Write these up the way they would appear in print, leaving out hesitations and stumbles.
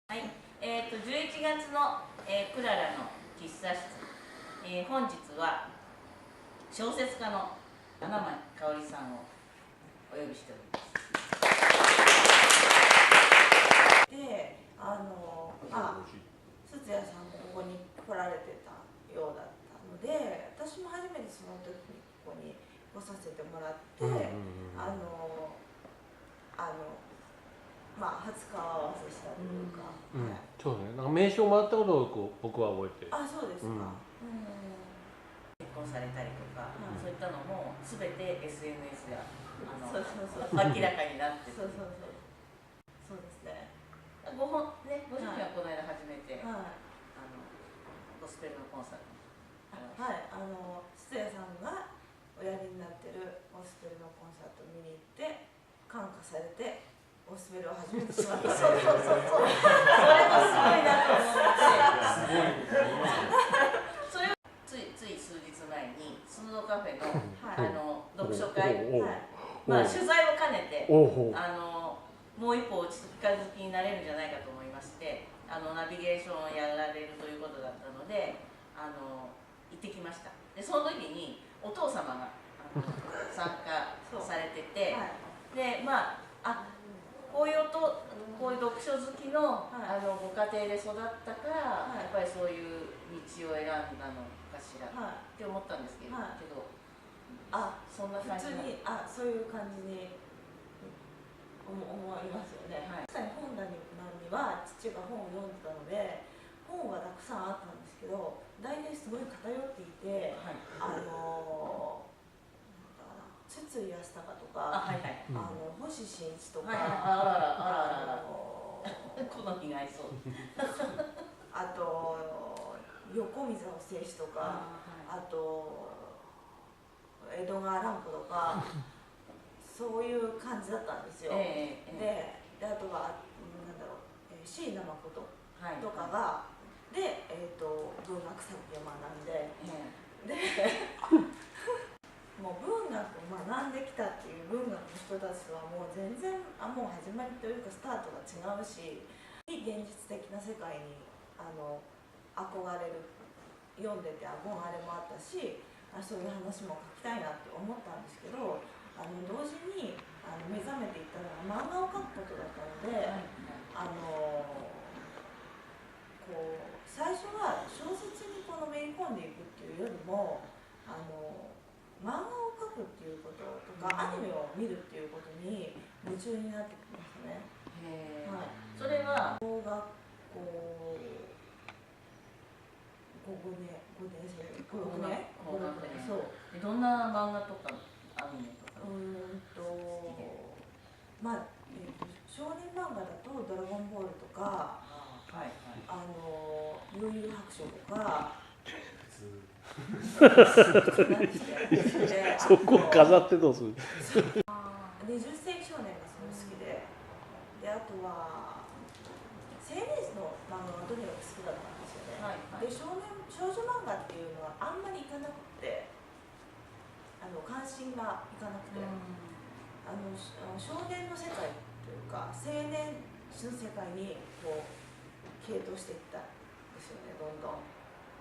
はい、11月の、クララの喫茶室、本日は小説家の七間香織さんをお呼びしております。で、筒谷さんもここに来られてたようだったので、私も初めてその時にここに来させてもらって、初顔合わせしたというか、そうね、なんか名刺をもらったことを僕は覚えてる。あ、そうですか。結婚されたりとか、そういったのもすべて SNS が明らかになってる。そうですね。ご主人はこの間初めて、ゴスペルのコンサートに。筒谷さんがおやりになってるゴスペルのコンサートを見に行って感化されてゴスペルを始めてしまった。それもすごいなと思って。それをつい数日前にスードカフェの、読書会、取材を兼ねてもう一歩お近づきになれるんじゃないかと思いまして、ナビゲーションをやられるということだったので行ってきました。でその時にお父様が参加されてて、でこういう読書好きの、ご家庭で育ったから、やっぱりそういう道を選んだのかしら、って思ったんですけど、そんな感じにそういう感じに思いますよね。確かに本棚には父が本を読んでたので本はたくさんあったんですけど、大体すごい偏っていて、筒井康隆とか、星新一とか、好みが合いそう。あと横溝正史とか、あと江戸川乱歩とか、そういう感じだったんですよ。であとは椎名誠とかがで文学作品を学んで、もう文学を学んできたっていう文学の人たちはもう全然もう始まりというかスタートが違うし、非現実的な世界に憧れる、読んでて憧れもあったし、そういう話も書きたいなって思ったんですけど、同時に目覚めていったのが漫画を描くことだったので、最初は小説にめり込んでいくっていうよりも漫画を描くっていうこととか、アニメを見るっていうことに夢中になってきましたね。それは小学校5年そう。どんな漫画とかアニメとか？少年漫画だと「ドラゴンボール」とか「悠々白書」とか。そこ飾ってどうする20世紀少年がすごい好きで、あとは青年誌の漫画がとにかく好きだったんですよね。で少女漫画っていうのはあんまりいかなくて、関心がいかなくて、少年の世界というか青年誌の世界に傾倒していったんですよね、どんどん。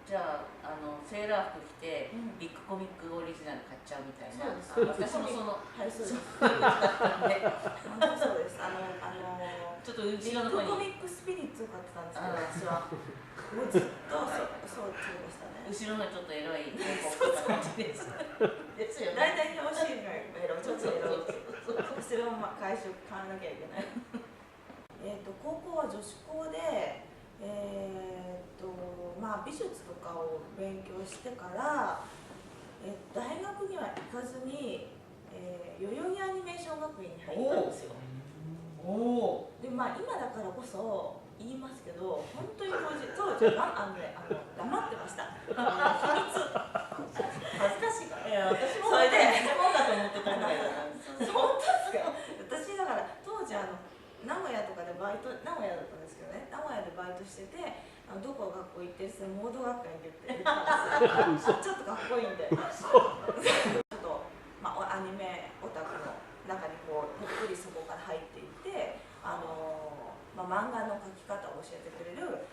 じゃあセーラー服着て、ビッグコミックオリジナル買っちゃうみたいな。そうです。私もそうです。そうです。ちょっと後ビッろの方にグコミックスピリッツを買ってたんですけど、私はもうずっとそうでしたね。後ろのちょっとエロい広告とか感じです。ですよね。大体表紙がエロ、ちょっとエロ。それを買わなきゃいけない。高校は女子校で。美術とかを勉強してから、大学には行かずに、代々木アニメーション学院に入ったんですよ。で今だからこそ言いますけど、本当に当時は黙ってました。秘密恥ずかしいから。私もそれでそうだと思ってたぐらいだな。本当ですか。私だから当時名古屋とかで名古屋だったんですけどね、名古屋でバイトしてて、どこ学校行ってモード学会に言ったんですよ。ちょっとかっこいいんで。ちょっとアニメオタクの中にぽっくりそこから入っていって、漫漫画の描き方を教えてくれる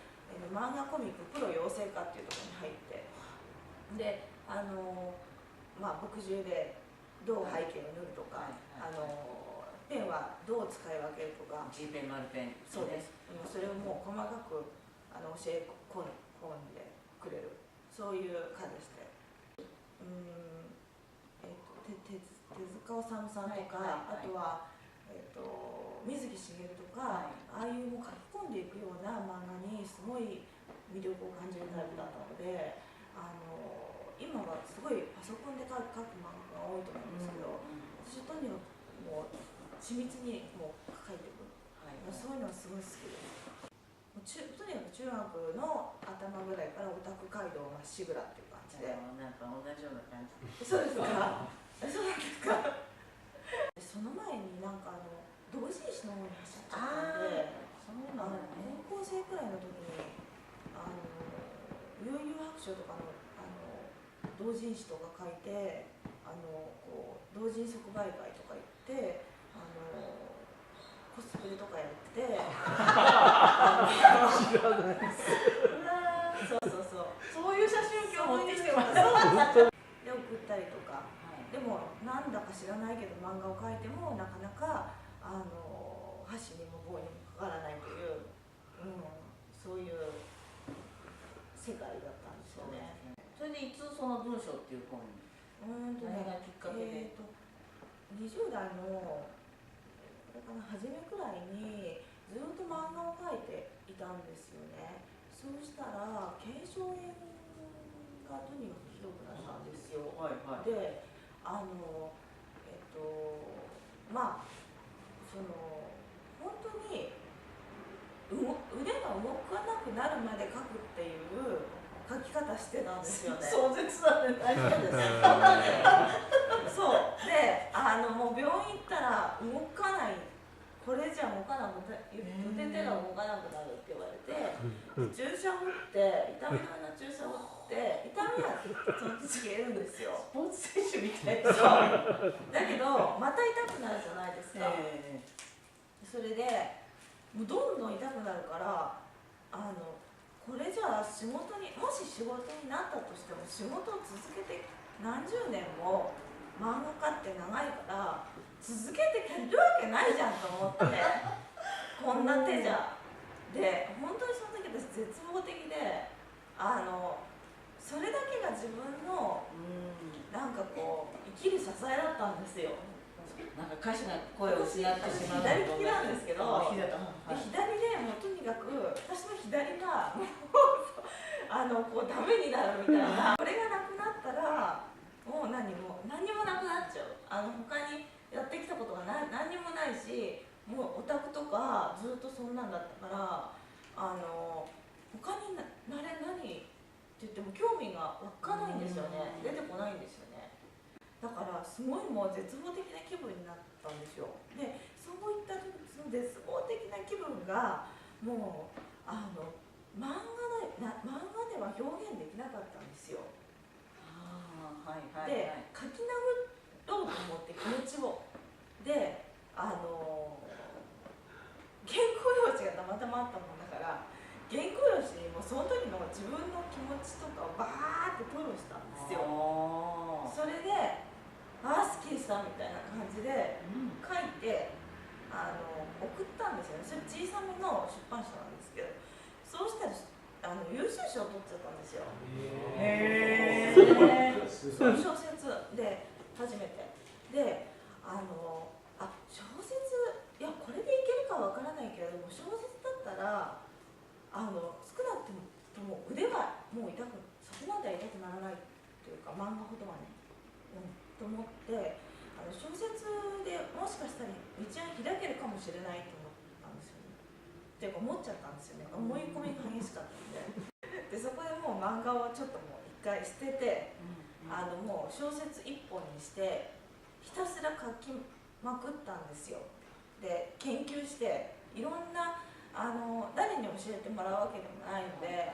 漫画コミックプロ養成科っていうところに入ってで墨汁でどう背景を塗るとか、ペンはどう使い分けるとか G ペン丸ペン、そうです、それをもう細かく教え込んでくれるそういう科でして手塚治虫さんとか、あとは水木しげるとか、ああいうもう書き込んでいくような漫画にすごい魅力を感じるタイプだったので、今はすごいパソコンで書く漫画が多いと思うんですけど、私とにかくもう緻密にもう書いていく、そういうのはすごい好きです。とにかく中学の頭ぐらいからオタク街道まっしぐらっていう感じで、なんか同じような感じ。そうですか。そうなんですか。その前になんか同人誌の方に走っちゃったんで、高校生くらいの時に悠々白書とかの同人誌とか書いてこう同人即売会とか行ってコスプレとかやって知らないです。そういう写真今日持ってきてます。で送ったりとか、でもなんだか知らないけど漫画を描いてもなかなか箸にも棒にもかからないという、そういう世界だったんですよね。それでいつその文章っていう本に何がきっかけで20代の初めくらいにずっと漫画を描いていたんですよね。そうしたら腱鞘炎がとにかくひどくなったんですよ。で本当に腕が動かなくなるまで描くっていう書き方してたんですよね。壮絶だね。大丈夫です。そうでもう病院行ったら動かない、これじゃ動かなくなる、腕手が動かなくなるって言われて、注射を打って痛み止めの注射を打って痛みはその時消えるんですよ。スポーツ選手みたいな。だけどまた痛くなるじゃないですか。それでもうどんどん痛くなるからこれじゃあ仕事にもし仕事になったとしても仕事を続けて何十年も漫画家って長いから続けていけるわけないじゃんと思ってこんな手じゃ。で本当にその時私絶望的でそれだけが自分のなんかこう生きる支えだったんですよ。なんか歌手が声を失ってしまう。左利きなんですけど、左でもうとにかく私の左がこうダメになるみたいな。これがなくなったらもう何もなくなっちゃう。他にやってきたことが何にもないし、もうオタクとかずっとそんなんだったから他に何って言っても興味が湧かないんですよね。出てこないんですよね。だからすごいもう絶望的な気分になったんですよ。でそういったその絶望的な気分がもう漫画では表現できなかったんですよ。で書き殴ろうと思って気持ちをで原稿用紙がたまたまあったもんだから原稿用紙にもその時の自分の気持ちとかをバーって吐露したんですよ。それですっきりしたみたいな感じで書いて送ったんですよね。それ小さめの出版社なんですけど、そうしたら優秀賞を取っちゃったんですよ。その小説で初めてで小説いやこれでいけるかわからないけれども小説だったら少なくとも腕はもうそこまでは痛くならないというか漫画ほどはね、と思って小説でもしかしたら道が開けるかもしれないと思ったんですよね。っていうか思っちゃったんですよね。思い込みが激しかったんででそこでもう漫画をちょっともう一回捨ててもう小説一本にしてひたすら書きまくったんですよ。で研究していろんな誰に教えてもらうわけでもないので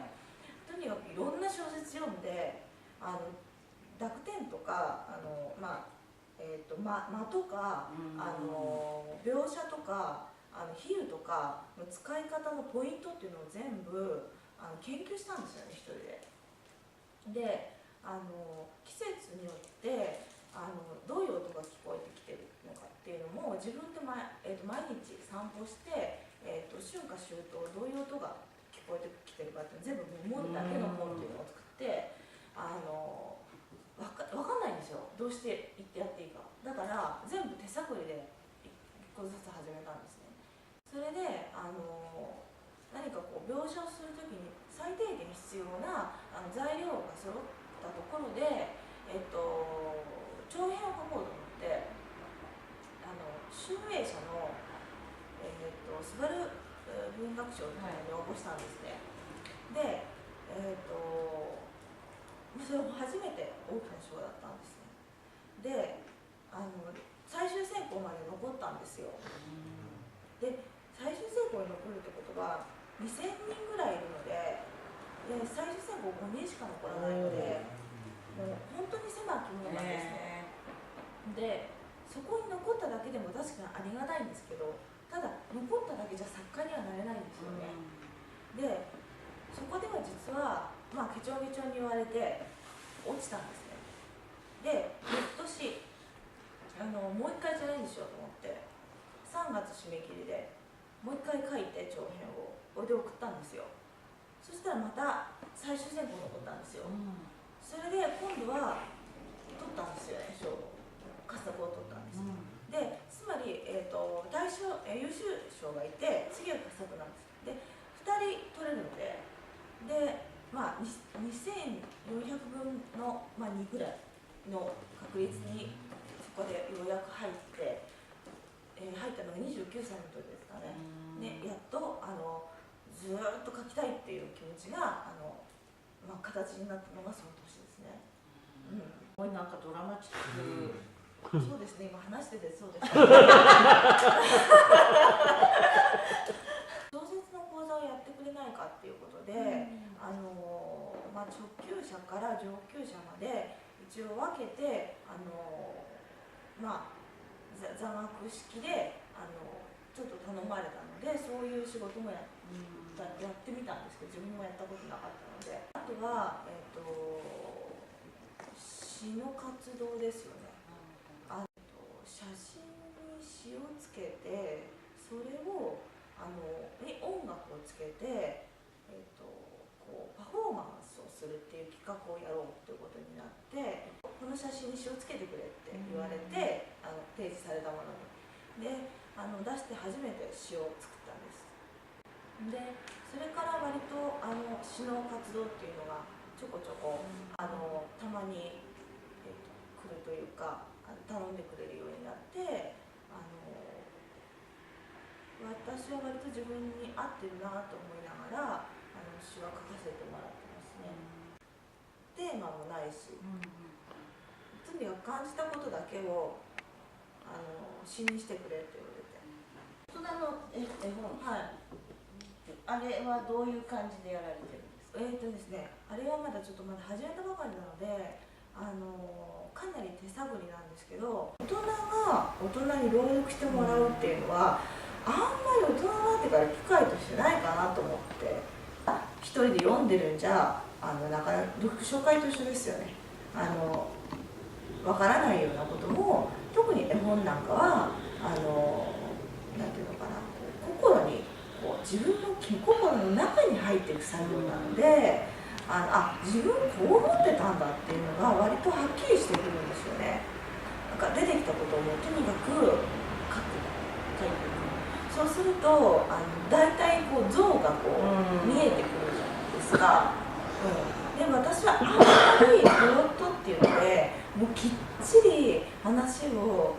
とにかくいろんな小説読んで濁点とか間とか描写とか比喩とかの使い方のポイントっていうのを全部研究したんですよね、一人で。で季節によってどういう音が聞こえてきてるのかっていうのも自分で毎日散歩して、春夏秋冬どういう音が聞こえてきてるかっていうのを全部メモるだけの本っていうのを作って分かんないんですよ、どうして言ってやっていいか。だから全部手探りで1個ずつ始めたんですね。それで何かこう描写をするときに最低限必要な材料が揃ったところで、長編を書こうと思って集英社のスバル文学賞に応募したんですね。でそれも初めて大きな賞だったんですね。で最終選考まで残ったんですよ。で最終選考に残るってことは2000人ぐらいいるので、最終選考5人しか残らないので、もう本当に狭き門なんですね。でそこに残っただけでも確かにありがたいんですけど、ただ残っただけじゃ作家にはなれないんですよね。でそこでは実はケチョンケチョンに言われて落ちたんですね。で翌年もう一回チャレンジしようと思って3月締め切りでもう一回書いて長編をこれで送ったんですよ。そしたらまた最終選考残ったんですよ。それで今度は取ったんですよね、賞を佳作を取ったんです。でつまり、優秀賞がいて次は佳作なんです。で2人取れるので2400分の、2ぐらいの確率にそこでようやく入って、入ったのが29歳の時ですかね。やっとずーっと書きたいっていう気持ちが形になったのがその年ですね。これなんかドラマチック。そうですね、今話しててそうです。小説の講座をやってくれないかっていうことで、初級者から上級者まで一応分けて座学式でちょっと頼まれたので、そういう仕事もやってみたんですけど、自分もやったことなかったので。あとは詩の活動ですよね。写真に詩をつけて、それをに音楽をつけて、こうパフォーマンスをするっていう企画をやろうということになって、この写真に詩をつけてくれって言われて提示されたものにで出して初めて詩を作ったんです。でそれから割と詩の活動っていうのがちょこちょこたまに、来るというか頼んでくれるようになって、私は割と自分に合ってるなと思いながら詩は書かせてもらってますね。テーマもないし、とにかく感じたことだけを詩にしてくれって言われて。大人の絵本、はい、あれはどういう感じでやられてるんですか？ですね、あれはまだ始めたばかりなのでかなり手探りなんですけど、大人が大人に朗読してもらうっていうのは、あんまり大人になってから機会としてないかなと思って、一人で読んでるんじゃなかなか読書会と一緒ですよね。わからないようなことも、特に絵本なんかはなんていうのかな、心に自分の心の中に入っていく作業なので、自分こう思ってたんだっていうのが割とはっきりしてくるんですよね。なんか出てきたことをもうとにかく書いていく。そうすると大体像が見えてくるじゃないですか。でも私はあんまりプロットっていうのでもうきっちり話を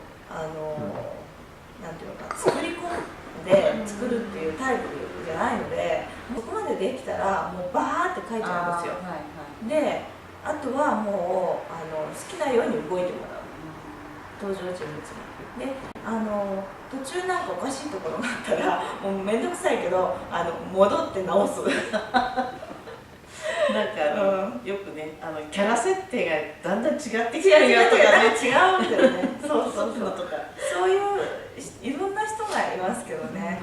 なんていうのか、作り込んで作るっていうタイプじゃないので、そこまでできたらもうバーって書いちゃうんですよ。であとはもう好きなように動いてもらう、登場人物に。で途中なんかおかしいところがあったらもうめんどくさいけど戻って直す。なんかよくねキャラ設定がだんだん違ってきてるよとかね、違うんだよね。そうそういうのとか、そういういろんな人がいますけどね。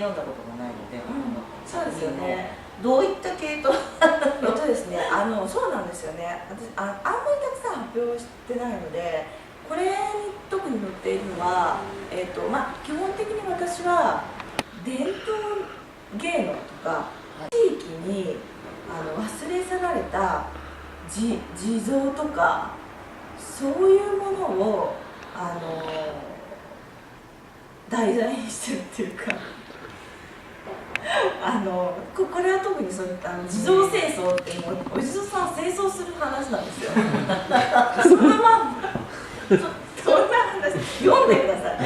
読んだこともないので、そうですよね。どういった系統ですね、そうなんですよね。私あんまりたくさん発表してないので、これに特に載っているのは、基本的に私は伝統芸能とか地域に忘れ去られた地蔵とかそういうものを題材にしてるっていうかこれは特にそういった地蔵清掃っていうのお地蔵さんを清掃する話なんですよ。そのまんまそんな話読んでください。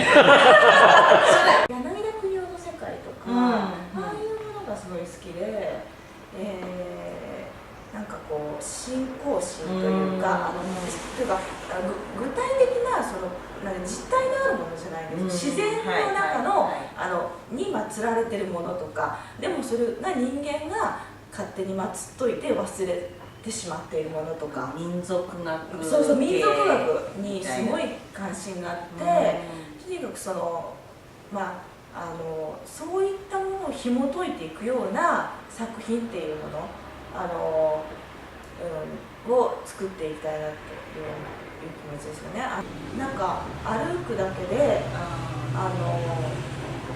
柳田国男の世界とか、ああいうものがすごい好きで、なんかこう信仰心というか、というか具体的な実体のあるものじゃないです。自然の中のに祀られてるものとか、でもそれが人間が勝手に祀っといて忘れてしまっているものとか、民族学、そう民族学にすごい関心があって、とにかくそういったものを紐解いていくような作品っていうものを作っていきたいなっていう気持ちですよね。なんか歩くだけで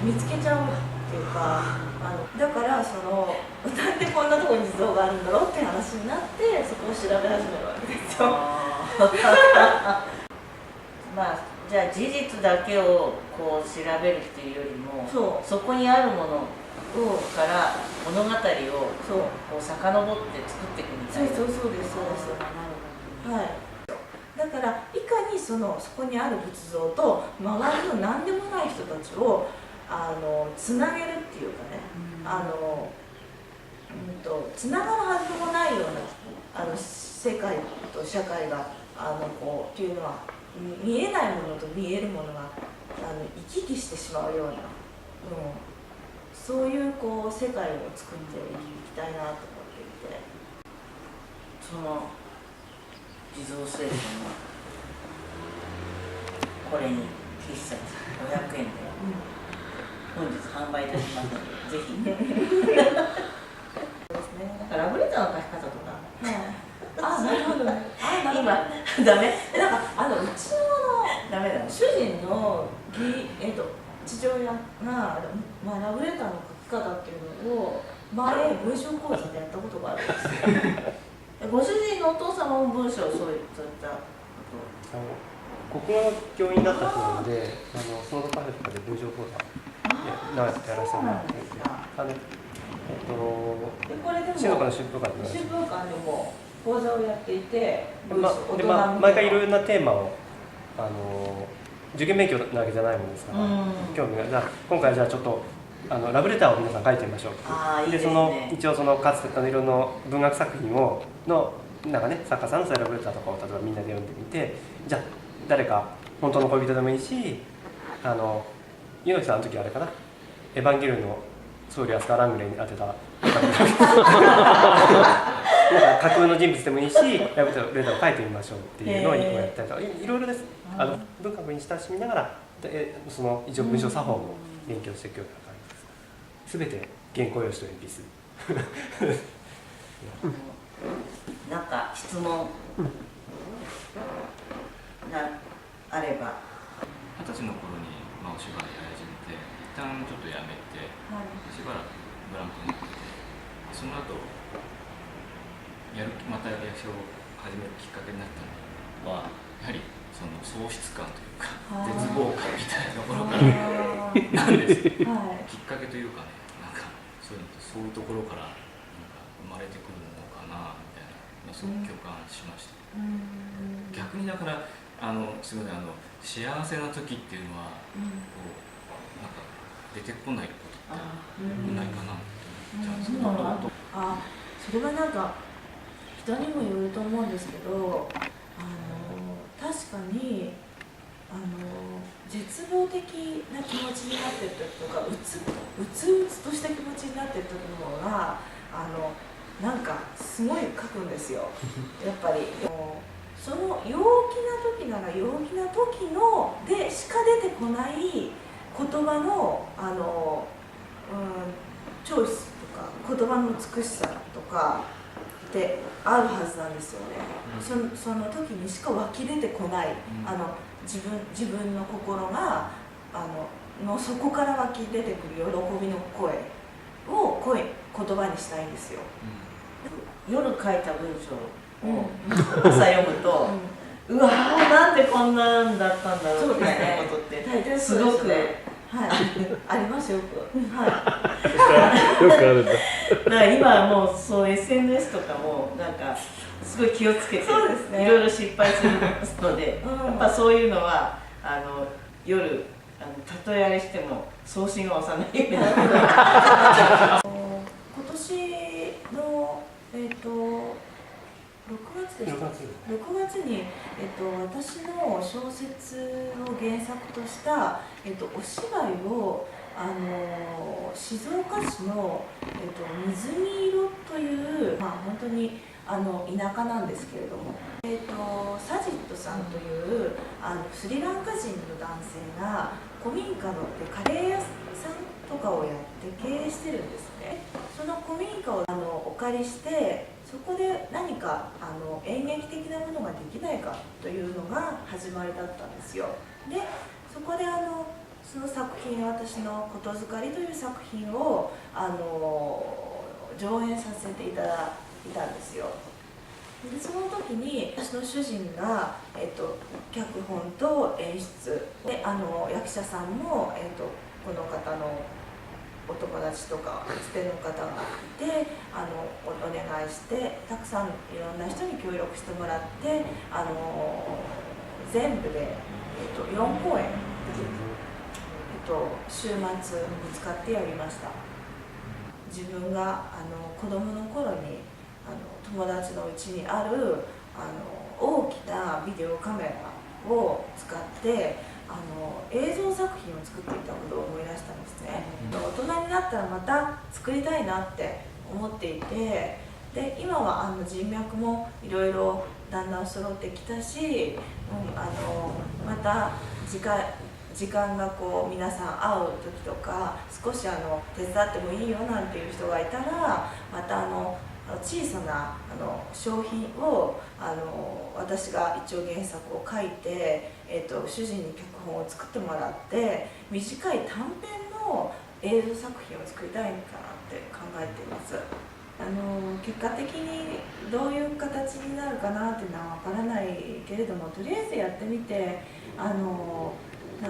見つけちゃうっていうか、だからなんでこんなところに地蔵があるんだろうって話になってそこを調べ始めるわけですよ。じゃあ事実だけをこう調べるっていうよりも、そこにあるものから物語をこう遡って作っていくみたいな。そうです。はい。だからいかにそこにある仏像と周りの何でもない人たちをつなげるっていうかね、つながるはずもないような世界と社会がっていうのは見えないものと見えるものが行き来してしまうような、そういう世界を作っていきたいなと思っていて、その地蔵聖書のこれに1冊500円で本日販売いたしますので、ぜひ。ラブレターの書き方とか。なるほどね。今ダメ？なんかうちのダメだ。主人の父親がラブレターの書き方っていうのを前文章講座でやったことがあるんですよ。ご主人のお父様も文章をそういった国語の教員だった人なので、そのカフェとかで文章講座やらせてもらっていて、これでも静岡の春風館でも講座をやっていて、毎回いろいろなテーマを受験勉強なわけじゃないものですから、興味がじゃあ今回じゃあちょっとラブレターを皆さん書いてみましょう。で一応かつていろんな文学作品をなんかね、作家さんのラブレターとかを例えばみんなで読んでみて、じゃあ誰か本当の恋人でもいいし、柚木さんの時あれかな、エヴァンゲリオンの僧侶アスカ・ラングレーに当てたなんか架空の人物でもいいし、ラブレターを書いてみましょうっていうのをやったりとか、いろいろです。文学に親しみながら一応文章作法も勉強していくような感じです。全て原稿用紙と鉛筆なんか質問があれば。20歳の頃にお芝居やり始めて、一旦ちょっとやめて、しばらくブランクになってて、その後また役者を始めるきっかけになったのは、やはりその喪失感というか絶望感みたいなところからなんです、きっかけというかね、なんかそういうところから生まれてくるのかなみたいな、すごく共感しました。逆にだからすみません、幸せな時っていうのはなんか出てこないことってないかなって思っちゃうんですけど。それはなんか人にもよると思うんですけど、確かに絶望的な気持ちになってる時とか、うつうつとした気持ちになってる時の方がなんかすごい書くんですよ。やっぱりその陽気な時なら陽気な時のでしか出てこない言葉のチョイスとか言葉の美しさとかってあるはずなんですよね。その時にしか湧き出てこない、自分の心がの底から湧き出てくる喜びの声を言葉にしたいんですよ。夜書いた文章を朝読むと、うわーなんでこんなんだったんだろうみたいなことってすごくありますよく。よくあるんだ。だから今はもうそう SNS とかもなんかすごい気をつけて、いろいろ失敗するので、やっぱそういうのは夜例えあれしても送信は押さないようになって今年の6月でした。6月に、私の小説を原作とした、お芝居を静岡市の、水見色という、本当に田舎なんですけれども、サジットさんというスリランカ人の男性が古民家のカレー屋さんとかをやって経営してるんですね。その古民家をお借りして、そこで何か演劇的なものができないかというのが始まりだったんですよ。でそこでその作品、私の「ことづかり」という作品を上演させていただいたんですよ。でその時に私の主人が、脚本と演出で役者さんも、この方のお友達とかつての方がいてお願いして、たくさんいろんな人に協力してもらって、全部で、4公演、週末に使ってやりました。自分が子供の頃に友達のうちにある大きなビデオカメラを使って映像作品を作っていたことを思い出したんですね。大人になったらまた作りたいなって思っていて、で今は人脈もいろいろだんだん揃ってきたし、また時間が皆さん会う時とか少し手伝ってもいいよなんていう人がいたら、また小さな商品を私が一応原作を書いて、主人に脚本を作ってもらって、短い短編の映像作品を作りたいかなって考えています。結果的にどういう形になるかなっていうのは分からないけれども、とりあえずやってみて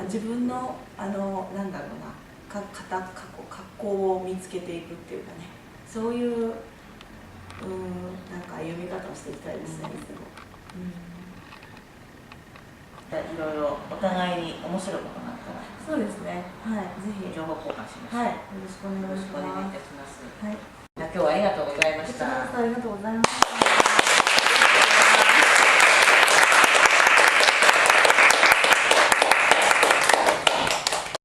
自分のなんだろうな格好を見つけていくっていうかね、そういうなんか読み方をしていきたいですね。いろいろお互いに面白いことがあったら、そうですね。はい、ぜひ情報交換しましょう。はい、よろしくお願いします。はい、今日はありがとうございました。ありがとうございます。